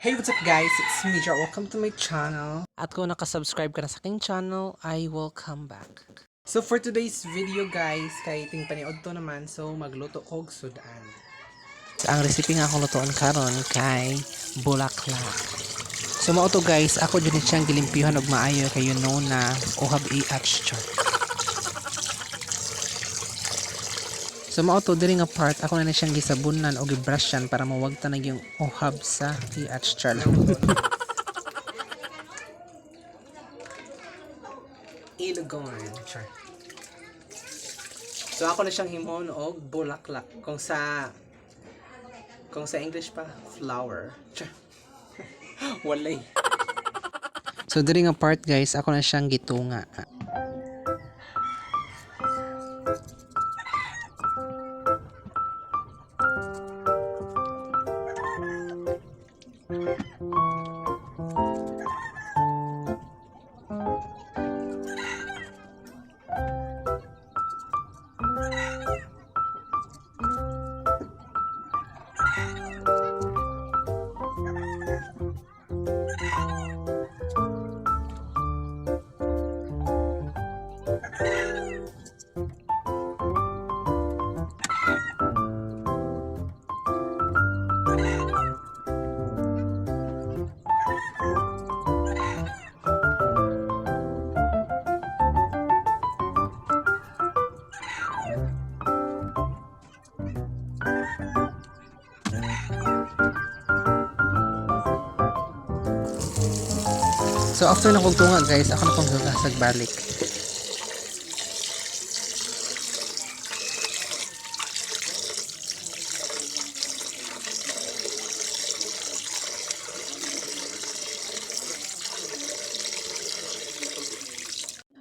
Hey, what's up guys? It's me, Jar. Welcome to my channel. At kung nakasubscribe ka na sa aking channel, I welcome back. So for today's video guys, kay ting paniod to naman, so magluto og sudan. So, ang recipe nga akong lutoan karon kay bulaklak. So mao to guys, ako dyan siyang gilimpyuhan og maayo kay you know na uhab i-atch char. So mao to diri nga part ako na siyang gisabunan o gibrushan para mawagta na yung uhab sa i-atch char. Ilugon char. So ako na siyang himon og bulaklak kung sa English pa flower. Char. Walay. So diri nga part guys, ako na siyang gitunga. So after na kong tunga guys, ako na pong gagasag balik.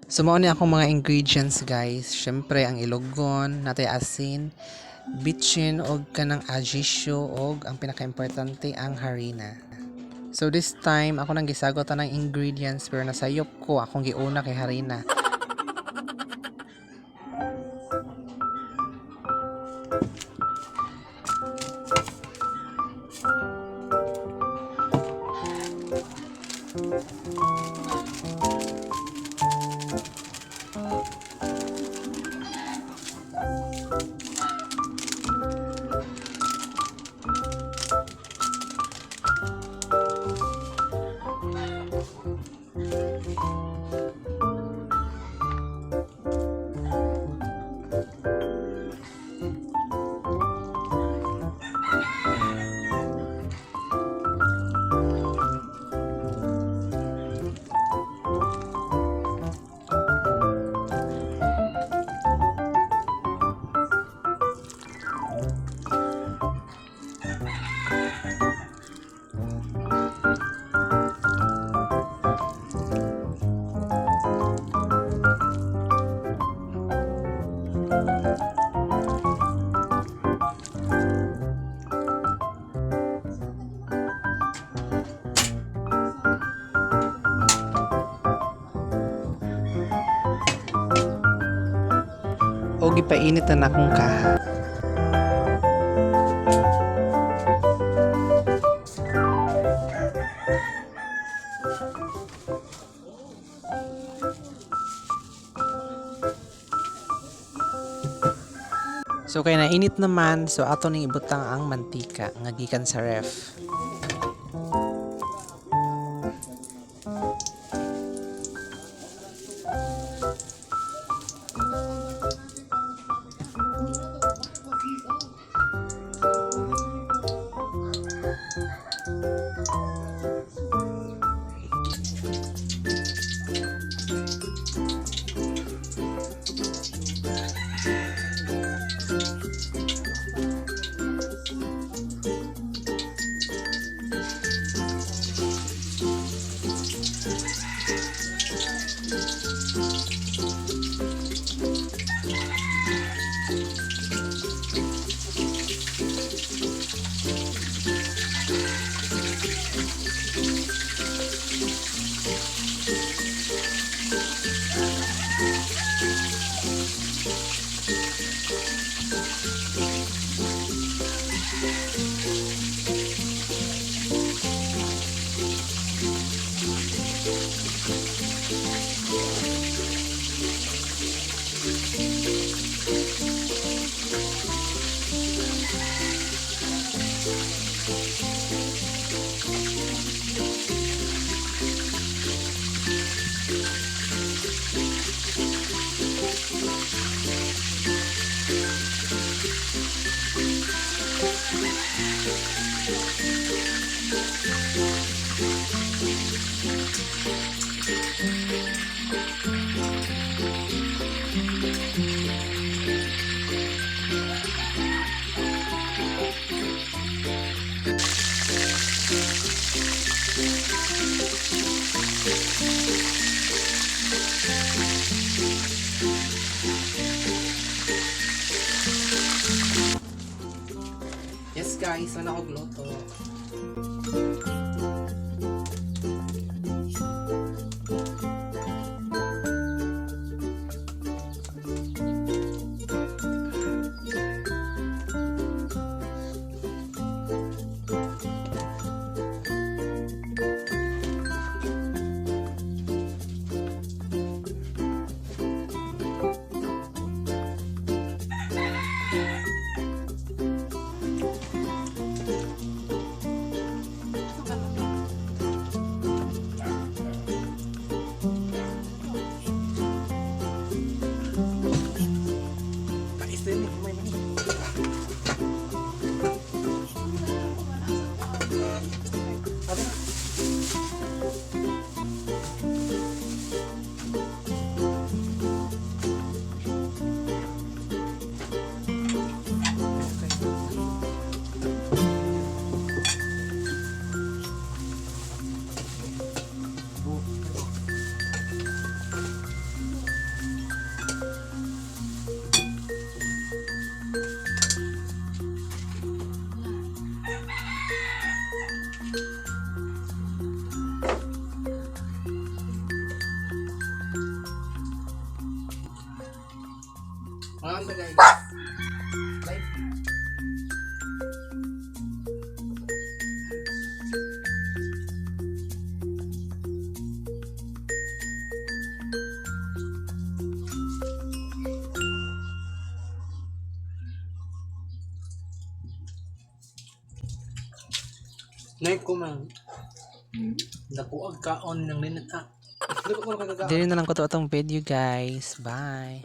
So mao ni akong mga ingredients guys. Syempre ang ilogon, natay asin, bitchin og kanang ajisyo og ang pinaka-importante ang harina. So this time, ako nang gisagot ng ingredients pero nasayop ko akong giuna kay harina. O gipainit na akong kaha. So kay nainit naman, so ato ning ibutang ang mantika nga gikan sa ref. guys, na nakagluto. Maganda guys. Bye. Nay ko man. Napuag kaon ng linata. Dili na lang ko to atong video guys. Bye.